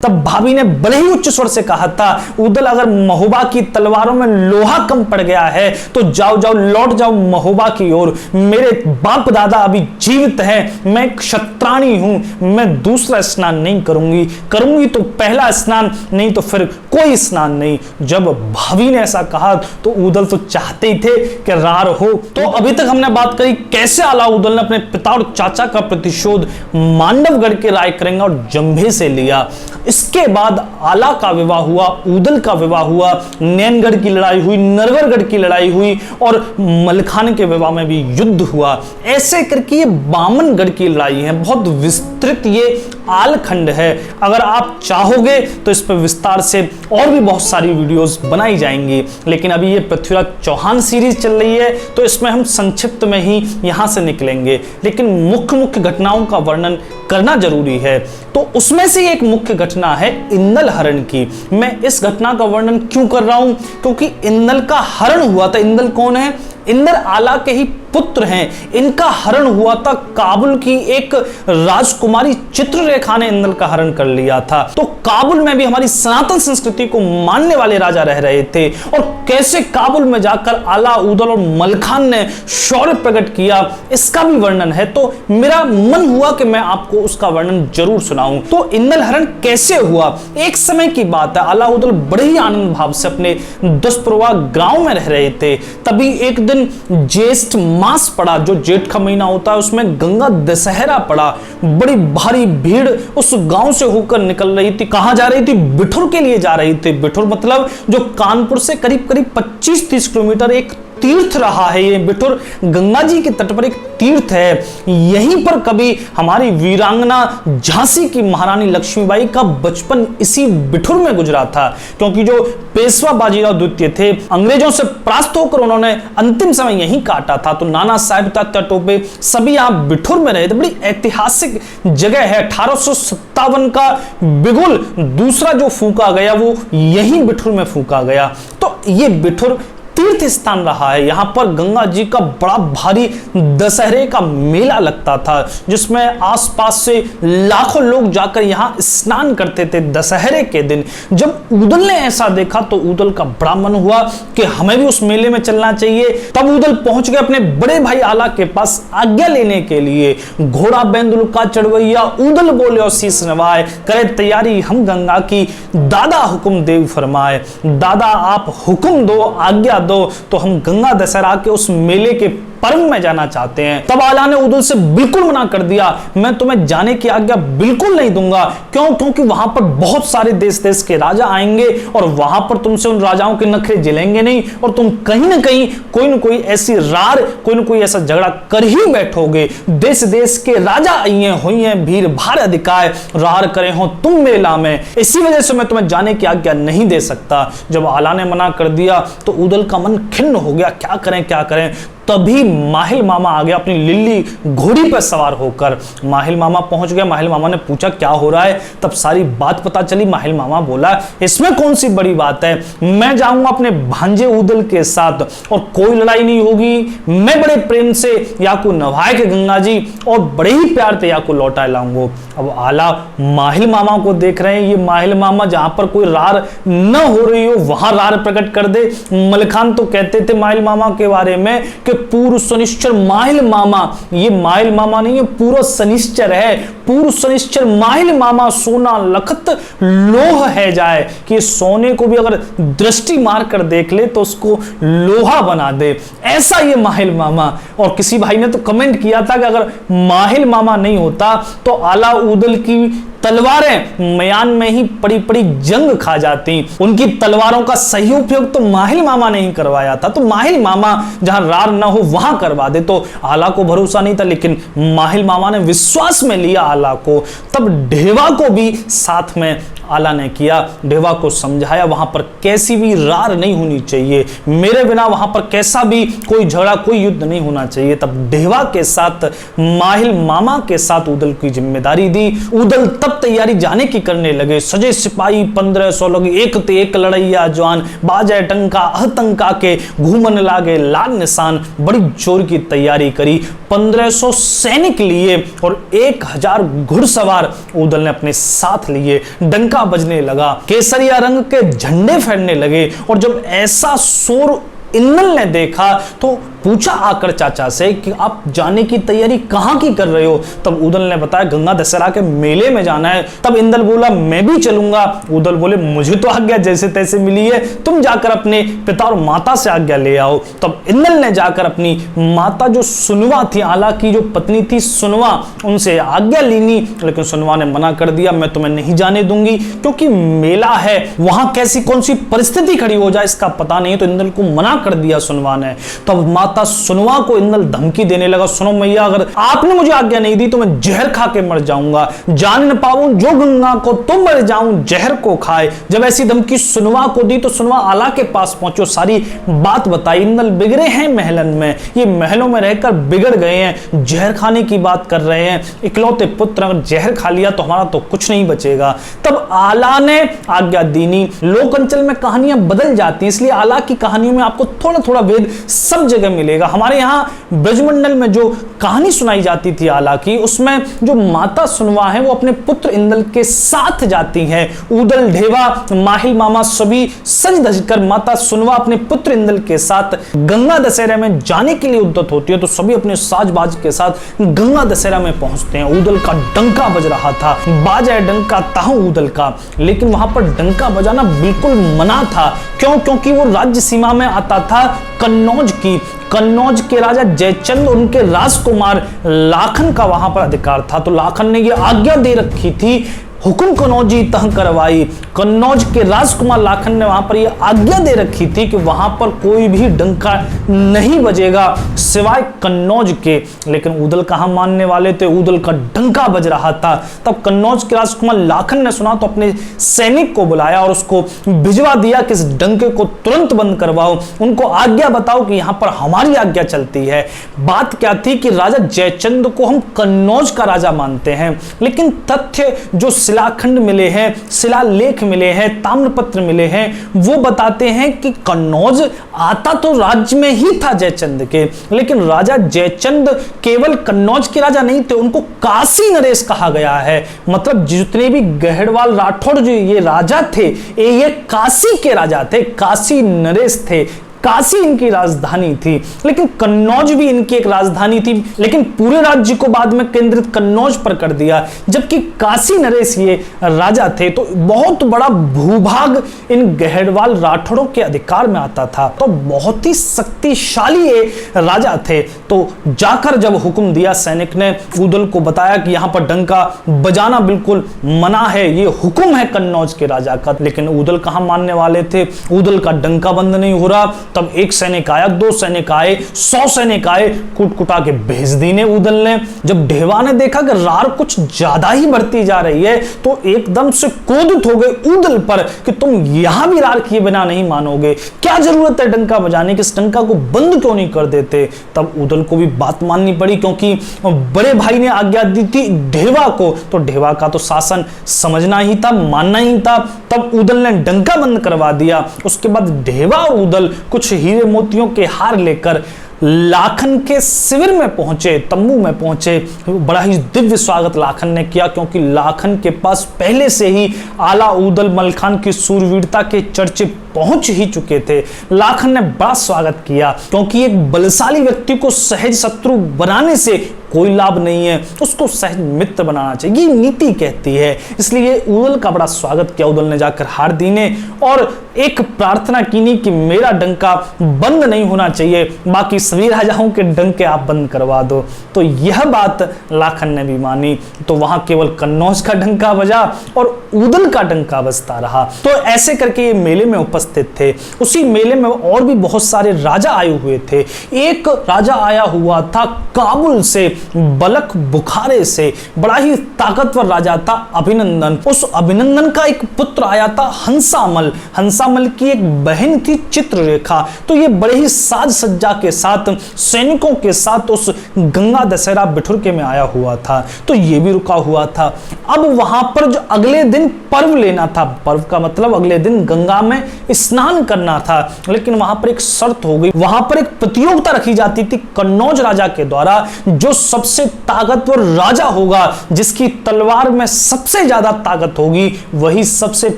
तब भाभी ने बड़े ही उच्च स्वर से कहा था, उदल अगर महोबा की तलवारों में लोहा कम पड़ गया है तो जाओ जाओ लौट जाओ महोबा की ओर। मेरे बाप दादा अभी जीवित हैं, मैं क्षत्राणी हूं, मैं दूसरा स्नान नहीं करूंगी तो पहला स्नान, नहीं तो फिर कोई स्नान नहीं। जब भाभी ने ऐसा कहा तो उदल तो चाहते ही थे कि रार हो। तो अभी तक हमने बात करी कैसे आला उदल ने अपने पिता और चाचा का प्रतिशोध मांडवगढ़ के रायकरेंगा और जंभे से लिया। इसके बाद आला का विवाह हुआ, उदल का विवाह हुआ, नैनगढ़ की लड़ाई हुई, नरवरगढ़ की लड़ाई हुई और मलखान के विवाह में भी युद्ध हुआ। ऐसे करके ये बामनगढ़ की लड़ाई है, बहुत विस्तृत ये आलखंड है। अगर आप चाहोगे तो इस पर विस्तार से और भी बहुत सारी वीडियोस बनाई जाएंगी, लेकिन अभी ये पृथ्वीराज चौहान सीरीज चल रही है तो इसमें हम संक्षिप्त में ही यहां से निकलेंगे, लेकिन मुख्य घटनाओं का वर्णन करना जरूरी है। तो उसमें से एक मुख्य घटना है इंदल हरण की। मैं इस घटना का वर्णन क्यों कर रहा हूं? क्योंकि इंदल का हरण हुआ था। इंदल कौन है? इंदल आला के ही पुत्र हैं। इनका हरण हुआ था, काबुल की एक राजकुमारी चित्ररेखा ने इंदल का हरण कर लिया था। तो काबुल में भी हमारी सनातन संस्कृति को मानने वाले राजा रह रहे थे, और कैसे काबुल में जाकर आला, उदल और मलखान ने शौर्य प्रकट किया, इसका भी वर्णन है। तो मेरा मन हुआ कि मैं आपको उसका वर्णन जरूर सुनाऊं। तो इंदल हरण कैसे हुआ? एक समय की बात है, आला उदल बड़े ही आनंद भाव से अपने दसपुरवा गांव में रह रहे थे। तभी एक दिन ज्येष्ठ मास पड़ा, जो जेठ का महीना होता है, उसमें गंगा दशहरा पड़ा। बड़ी भारी भीड़ उस गांव से होकर निकल रही थी। कहां जा रही थी? बिठुर के लिए जा रही थी। बिठुर मतलब जो कानपुर से करीब करीब 25-30 किलोमीटर एक तीर्थ रहा है। ये बिठुर गंगा जी के तट पर एक तीर्थ है। यहीं पर कभी हमारी वीरांगना झांसी की महारानी लक्ष्मीबाई का बचपन इसी बिठुर में गुजरा था, क्योंकि जो पेशवा बाजीराव द्वितीय थे, अंग्रेजों से परास्त होकर उन्होंने अंतिम समय यहीं काटा था। तो नाना साहेब, तात्या टोपे सभी यहाँ बिठुर में रहे थे। बड़ी ऐतिहासिक जगह है। 1857 का बिगुल दूसरा जो फूका गया वो यहीं बिठुर में फूका गया। तो ये बिठुर तीर्थ स्थान रहा है। यहां पर गंगा जी का बड़ा भारी दशहरे का मेला लगता था, जिसमें आसपास से लाखों लोग जाकर यहां स्नान करते थे दशहरे के दिन। जब उदल ने ऐसा देखा तो उदल का बड़ा मन हुआ कि हमें भी उस मेले में चलना चाहिए। तब उदल पहुंच गए अपने बड़े भाई आला के पास आज्ञा लेने के लिए। घोड़ा बेंदुल का चढ़वैया, उदल बोले और शीस नवाए, करे तैयारी हम गंगा की, दादा हुक्म देव फरमाए। दादा आप हुक्म दो, आज्ञा दो, तो हम गंगा दशहरा के उस मेले के पर्व में जाना चाहते हैं। तब आला ने उदल से बिल्कुल मना कर दिया, मैं तुम्हें जाने की आज्ञा बिल्कुल नहीं दूंगा। क्यों? क्योंकि वहां पर बहुत सारे देश देश के राजा आएंगे और वहां पर तुमसे उन राजाओं के नखरे झेलेंगे नहीं, और तुम कहीं ना कहीं कोई ना कोई ऐसी रार, कोई ना कोई ऐसा झगड़ा कर ही बैठोगे। देश देश के राजा आइए हुई हैं, भीड़ भाड़ अधिकाय, रार करे हो तुम मेला में, इसी वजह से मैं तुम्हें जाने की आज्ञा नहीं दे सकता। जब आला ने मना कर दिया तो उदल का मन खिन्न हो गया, क्या करें क्या करें। तभी माहिल मामा आ गया अपनी लिल्ली घोड़ी पर सवार होकर। माहिल मामा पहुंच गया। माहिल मामा ने पूछा क्या हो रहा है? तब सारी बात पता चली। माहिल मामा बोला, इसमें कौन सी बड़ी बात है, मैं जाऊंगा अपने भांजे उदल के साथ और कोई लड़ाई नहीं होगी। मैं बड़े प्रेम से याकू नवाए के गंगा जी और बड़े ही प्यार से याकू लौटा लाऊंगा। अब आला माहिल मामा को देख रहे हैं। ये माहिल मामा जहां पर कोई रार न हो रही हो वहां रार प्रकट कर दे। मलखान तो कहते थे माहिल मामा के बारे में कि पूर्व शनिश्चर माहिल मामा। ये माहिल मामा नहीं है, पूर्व शनिश्चर है। पूर्व शनिश्चर माहिल मामा सोना लखत लोह है जाए, कि सोने को भी अगर दृष्टि मार कर देख ले तो उसको लोहा बना दे, ऐसा ये माहिल मामा। और किसी भाई ने तो कमेंट किया था कि अगर माहिल मामा नहीं होता तो आला उदल की तलवारें मयान में ही पड़ी पड़ी जंग खा जाती। उनकी तलवारों का सही उपयोग तो माहिल मामा ने ही करवाया था। तो माहिल मामा जहां रार ना हो वहां करवा दे। तो आला को भरोसा नहीं था, लेकिन माहिल मामा ने विश्वास में लिया आला को। तब ढेवा को भी साथ में आला ने किया, ढेवा को समझाया वहां पर कैसी भी रार नहीं होनी चाहिए, मेरे बिना वहां पर कैसा भी कोई झगड़ा, कोई युद्ध नहीं होना चाहिए। तब ढेवा के साथ माहिल मामा के साथ उदल की जिम्मेदारी दी। उदल तब तब तैयारी जाने की करने लगे। सजे सिपाही 1500 लोग, एक ते एक लड़ैया जवान, बाजे टंका अहतंका के घूमन लागे लाल निशान। बड़ी जोर की तैयारी करी, 1500 सैनिक लिए और 1000 घुड़सवार ऊदल ने अपने साथ लिए। डंका बजने लगा, केसरिया रंग के झंडे फहरने लगे और जब ऐसा शोर इंदल ने देखा तो पूछा आकर चाचा से कि आप जाने की तैयारी कहां की कर रहे हो। तब ऊदल ने बताया गंगा दशहरा के मेले में जाना है। तब इंदल बोला मैं भी चलूंगा। ऊदल बोले मुझे तो आज्ञा जैसे तैसे मिली है, तुम जाकर अपने पिता और माता से आज्ञा ले आओ। तब इंदल ने जाकर अपनी माता जो सुनवा थी, आला की जो पत्नी थी सुनवा, उनसे आज्ञा लेनी, लेकिन सुनवा ने मना कर दिया, मैं तुम्हें नहीं जाने दूंगी क्योंकि मेला है, वहां कैसी कौन सी परिस्थिति खड़ी हो जाए इसका पता नहीं। तो इंदल को मना कर दिया सुनवा ने। तब माता सुनवा को इंदल धमकी देने लगा, सुनो मैया अगर आपने मुझे आज्ञा नहीं दी तो मैं जहर खा के मर जाऊंगा, जान न पाऊं जो गंगा को तो मर जाऊं जहर को खाए। जब ऐसी धमकी सुनवा को दी तो सुनवा आला के पास पहुंचो, सारी बात बताई। इंदल बिगड़े हैं महलन में, ये महलों में रहकर बिगड़ गए हैं, जहर खाने की बात कर रहे हैं, इकलौते पुत्र अगर जहर खा लिया तो हमारा तो कुछ नहीं बचेगा। तब आला ने आज्ञा दी। लोक अंचल में कहानियां बदल जाती हैं, इसलिए आला की कहानियों में आपको थोड़ा थोड़ा वेद सब जगह मिलेगा। हमारे यहाँ ब्रजमंडल में जो कहानी सुनाई जाती थी आला की, उसमें जो माता सुनवा है वो अपने पुत्र इंदल के साथ जाती हैं। ऊदल ढेवा माहिल मामा सभी सज धज कर माता सुनवा अपने पुत्र इंदल के साथ गंगा दशहरा में जाने के लिए उद्यत होती है। तो सभी अपने साज बाज के साथ गंगा दशहरा में पहुंचते हैं। ऊदल का डंका बज रहा था, बाजा डंका ताहू ऊदल का, लेकिन वहां पर डंका बजाना बिल्कुल मना था। क्यों? क्योंकि वो राज्य सीमा में आता था कन्नौज की। कन्नौज के राजा जयचंद, उनके राजकुमार लाखन का वहां पर अधिकार था। तो लाखन ने यह आज्ञा दे रखी थी, हुकुम कन्नौजी तह करवाई। कन्नौज के राजकुमार लाखन ने वहां पर यह आज्ञा दे रखी थी कि वहां पर कोई भी डंका नहीं बजेगा सिवाय कन्नौज के। लेकिन ऊदल कहां मानने वाले थे, ऊदल का डंका बज रहा था। तब कन्नौज के राजकुमार लाखन ने सुना तो अपने सैनिक को बुलाया और उसको भिजवा दिया कि इस डंके को तुरंत बंद करवाओ, उनको आज्ञा बताओ कि यहां पर हमारी आज्ञा चलती है। बात क्या थी कि राजा जयचंद को हम कन्नौज का राजा मानते हैं, लेकिन तथ्य जो शिलाखंड मिले हैं, शिलालेख मिले हैं, ताम्रपत्र मिले हैं, वो बताते हैं कि कन्नौज आता तो राज्य में ही था जयचंद के, लेकिन राजा जयचंद केवल कन्नौज के राजा नहीं थे, उनको काशी नरेश कहा गया है। मतलब जितने भी गहड़वाल राठौड़ जो ये राजा थे, ये काशी के राजा थे, काशी नरेश थे। काशी इनकी राजधानी थी, लेकिन कन्नौज भी इनकी एक राजधानी थी, लेकिन पूरे राज्य को बाद में केंद्रित कन्नौज पर कर दिया। जबकि काशी नरेश ये राजा थे, तो बहुत बड़ा भूभाग इन गहड़वाल राठौड़ों के अधिकार में आता था। तो बहुत ही शक्तिशाली ये राजा थे। तो जाकर जब हुक्म दिया सैनिक ने, ऊदल को बताया कि यहां पर डंका बजाना बिल्कुल मना है, ये हुक्म है कन्नौज के राजा का। लेकिन ऊदल कहां मानने वाले थे, ऊदल का डंका बंद नहीं हो रहा। तब एक सैनिक आया, 2 सैनिक आए, 100 सैनिक आए, कुटकुटा के भेज दी ने ऊदल ने। जब ढेवा ने देखा कि रार कुछ ज्यादा ही बढ़ती जा रही है, तो एकदम से क्रोधित हो गए ऊदल पर कि तुम यहां भी रार किए बिना नहीं मानोगे, क्या जरूरत है डंका बजाने की, इस डंका को बंद क्यों नहीं कर देते। तब ऊदल को भी बात माननी पड़ी, क्योंकि बड़े भाई ने आज्ञा दी थी ढेवा को, तो ढेवा का तो शासन समझना ही था, मानना ही था। तब ऊदल ने डंका बंद करवा दिया। उसके बाद ढेवा और ऊदल कुछ हीरे मोतियों के हार लेकर लाखन के शिविर में पहुंचे, तंबू में पहुंचे। बड़ा ही दिव्य स्वागत लाखन ने किया, क्योंकि लाखन के पास पहले से ही आला ऊदल मलखान की सूरवीरता के चर्चे पहुंच ही चुके थे। लाखन ने बड़ा स्वागत किया, क्योंकि एक बलशाली व्यक्ति को सहज शत्रु बनाने से कोई लाभ नहीं है, उसको सहज मित्र बनाना चाहिए, ये नीति कहती है। इसलिए ऊदल का बड़ा स्वागत किया। ऊदल ने जाकर हार दीने और एक प्रार्थना की कि मेरा डंका बंद नहीं होना चाहिए, बाकी सभी राजाओं के डंके आप बंद करवा दो। तो यह बात लाखन ने भी मानी। तो वहां केवल कन्नौज का डंका बजा और ऊदल का डंका बजता रहा। तो ऐसे करके ये मेले में उपस्थित उपस्थित थे। उसी मेले में और भी बहुत सारे राजा आए हुए थे। एक राजा आया हुआ था काबुल से, बलख बुखारे से, बड़ा ही ताकतवर राजा था अभिनंदन। उस अभिनंदन का एक पुत्र आया था हंसामल। हंसामल की एक बहन थी चित्ररेखा। तो ये बड़े ही साज सज्जा के साथ, सैनिकों के साथ उस गंगा दशहरा बिठुरके में आया हुआ था। तो ये भी रुका हुआ था। अब वहां पर जो अगले दिन पर्व लेना था, पर्व का मतलब अगले दिन गंगा में स्नान करना था, लेकिन वहां पर एक शर्त हो गई। वहां पर एक प्रतियोगिता रखी जाती थी कन्नौज राजा के द्वारा। जो सबसे ताकतवर राजा होगा, जिसकी तलवार में सबसे ज्यादा ताकत होगी, वही सबसे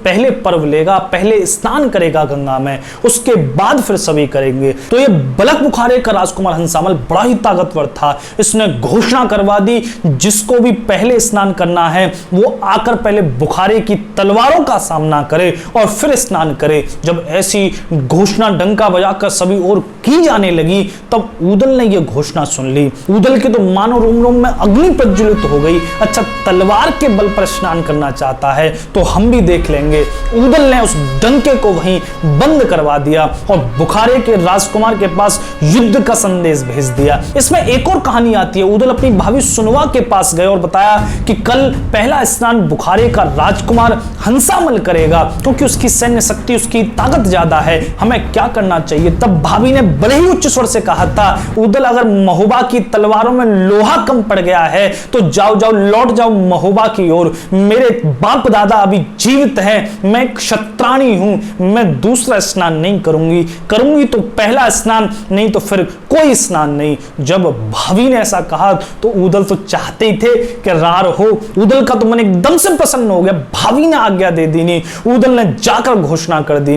पहले पर्व लेगा, पहले स्नान करेगा गंगा में, उसके बाद फिर सभी करेंगे। तो ये बलख बुखारे का राजकुमार हंसामल बड़ा ही ताकतवर था। इसने घोषणा करवा दी, जिसको भी पहले स्नान करना है वो आकर पहले बुखारे की तलवारों का सामना करे और फिर स्नान करे। जब ऐसी घोषणा डंका बजाकर सभी ओर की जाने लगी, तब ऊदल ने यह घोषणा सुन ली। ऊदल के तो मानो रोम रोम में अग्नि प्रज्वलित हो गई। अच्छा, तलवार के बल पर स्नान करना चाहता है तो हम भी देख लेंगे। ऊदल ने उस डंके को वहीं बंद करवा दिया और बुखारे के राजकुमार के पास युद्ध का संदेश भेज दिया। इसमें एक और कहानी आती है। ऊदल अपनी भाभी सुनवा के पास गए और बताया कि कल पहला स्नान बुखारे का राजकुमार हंसामल करेगा, क्योंकि उसकी सैन्य शक्ति, उसकी ताकत ज्यादा है, हमें क्या करना चाहिए। तब भाभी ने बड़े ही उच्च स्वर से कहा था, ऊदल, अगर महोबा की तलवारों में लोहा कम पड़ गया है तो जाओ जाओ, लौट जाओ महोबा की ओर। मेरे बाप दादा अभी जीवित हैं, मैं एक क्षत्राणी हूं, मैं दूसरा स्नान नहीं करूंगी, करूंगी तो पहला स्नान, नहीं तो फिर कोई स्नान नहीं। जब भाभी ने ऐसा कहा तो ऊदल तो चाहते ही थे कि रार हो। ऊदल का तो मन एकदम से प्रसन्न हो गया। भाभी ने आज्ञा दे दी, ऊदल ने जाकर घोषणा कर दी।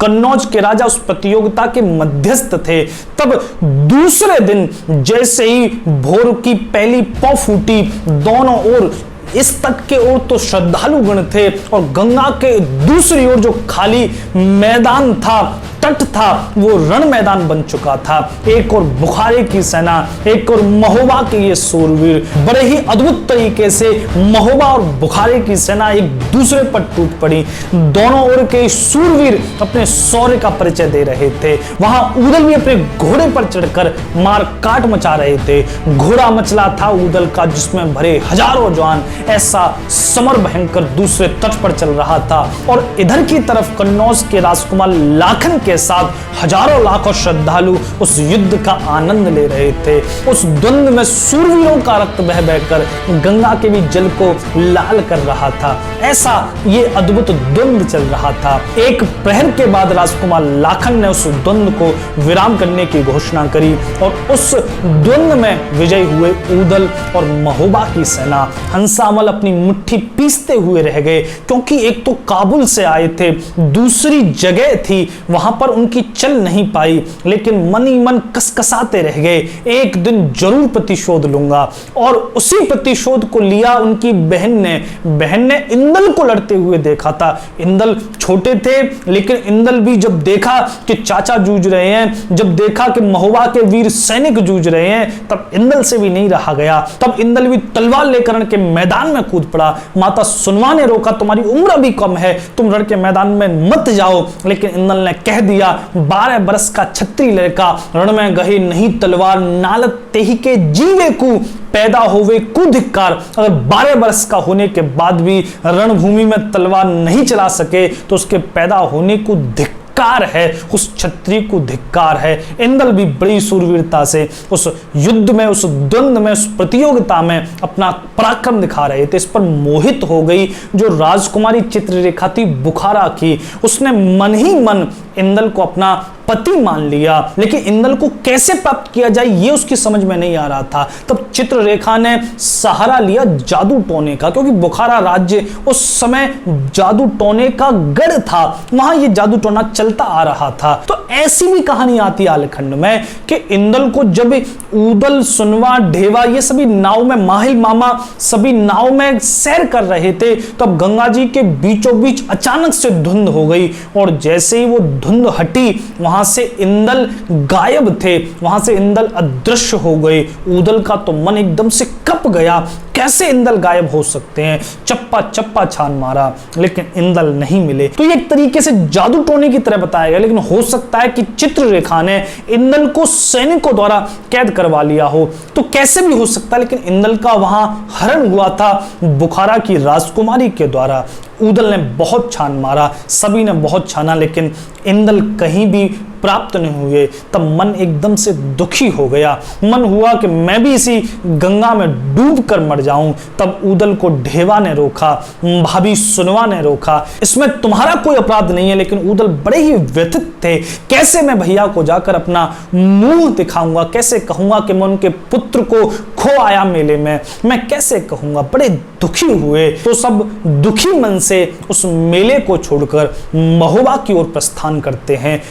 कन्नौज के राजा उस प्रतियोगिता के मध्यस्थ थे। तब दूसरे दिन जैसे ही भोर की पहली पौ फूटी, दोनों ओर इस तट के ओर तो श्रद्धालु गण थे और गंगा के दूसरी ओर जो खाली मैदान था, तट था, वो रण मैदान बन चुका था। एक और बुखारे की सेना, एक और महोबा के ये सूरवीर, बड़े ही अद्भुत तरीके से महोबा और बुखारे की सेना एक दूसरे पर टूट पड़ी। दोनों ओर के सूरवीर अपने शौर्य का परिचय दे रहे थे। वहां ऊदल भी अपने घोड़े पर चढ़कर मार काट मचा रहे थे। घोड़ा मचला था ऊदल का, जिसमें भरे हजारों जवान। ऐसा समर भयंकर दूसरे तट पर चल रहा था और इधर की तरफ कन्नौज के राजकुमार लाखन के साथ हजारों लाखों श्रद्धालु उस युद्ध का आनंद ले रहे थे। उस द्वंद्व में सूरवीरों का रक्त बह बहकर गंगा के भी जल को लाल कर रहा था। ऐसा ये अद्भुत द्वंद्व चल रहा था। एक प्रहर के बाद राजकुमार लाखन ने उस द्वंद्व को विराम करने की घोषणा करी और उस द्वंद्व में विजय हुए ऊदल और महोबा की सेना। हंसामल अपनी मुट्ठी पीसते हुए रह गए, क्योंकि एक तो काबुल से आए थे, दूसरी जगह थी, वहां पर उनकी चल नहीं पाई, लेकिन मन ही मन कसकसाते रह गए, एक दिन जरूर प्रतिशोध लूंगा। और उसी प्रतिशोध को लिया उनकी बहन ने इंदल को लड़ते हुए देखा था। इंदल छोटे थे, लेकिन इंदल भी जब देखा कि चाचा जूझ रहे हैं, जब देखा कि महोबा के वीर सैनिक जूझ रहे हैं, तब इंदल से भी नहीं रहा गया। तब इंदल भी तलवार लेकर के मैदान में कूद पड़ा। माता सुनवा ने रोका, तुम्हारी उम्र अभी कम है, तुम रण के मैदान में मत जाओ। लेकिन इंदल ने कह दिया, 12 बरस का छत्री लड़का, रण में गहे नहीं तलवार, नालत तेही के जीवे को पैदा होवे कुधिक्कार। अगर 12 बरस का होने के बाद भी रणभूमि में तलवार नहीं चला सके तो उसके पैदा होने को धिक्कार है, उस क्षत्रिय को धिक्कार है। इंदल भी बड़ी सूरवीरता से उस युद्ध में, उस द्वंद्व में, उस प्रतियोगिता में अपना पराक्रम दिखा रहे थे। इस पर मोहित हो गई जो राजकुमारी चित्ररेखा थी बुखारा की। उसने मन ही मन इंदल को अपना पति मान लिया, लेकिन इंदल को कैसे प्राप्त किया जाए ये उसकी समझ में नहीं आ रहा था। तब चित्ररेखा ने सहारा लिया जादू टोने का, क्योंकि बुखारा राज्य उस समय जादू टोने का गढ़ था, वहां ये जादू टोना चलता आ रहा था। तो ऐसी भी कहानी आती है आलेखंड में कि इंदल को जब ऊदल, सुनवा, ढेवा ये सभी नाव में, माहिल मामा सभी नाव में सैर कर रहे थे, तब गंगा जी के बीचों बीच अचानक से धुंध हो गई और जैसे ही वो धुंध हटी, वहां से इंदल गायब थे, वहां से इंदल अदृश्य हो गए। ऊदल का तो मन एकदम से कप गया। कैसे इंदल गायब हो सकते हैं। चप्पा चप्पा छान मारा लेकिन इंदल नहीं मिले। तो ये एक तरीके से जादू टोने की तरह बताया गया, लेकिन हो सकता है कि चित्ररेखा ने इंदल को सैनिकों द्वारा कैद करवा लिया हो, तो कैसे भी हो सकता है। लेकिन इंदल का वहां हरण हुआ था बुखारा की राजकुमारी के द्वारा। उदल ने बहुत छान मारा, सभी ने बहुत छाना, लेकिन इंदल कहीं भी प्राप्त नहीं हुए। तब मन एकदम से दुखी हो गया। मन हुआ कि मैं भी इसी गंगा में डूब कर मर जाऊं। तब उदल को ढेवा ने रोका, भाभी सुनवा ने रोका। इसमें तुम्हारा कोई अपराध नहीं है। लेकिन उदल बड़े ही व्यथित थे, कैसे मैं भैया को जाकर अपना मुंह दिखाऊंगा, कैसे कहूंगा कि मैं उनके पुत्र को खो आया मेले में, मैं कैसे कहूंगा। बड़े दुखी हुए। तो सब दुखी मन से उस मेले को छोड़कर महोबा की ओर प्रस्थान करते हैं।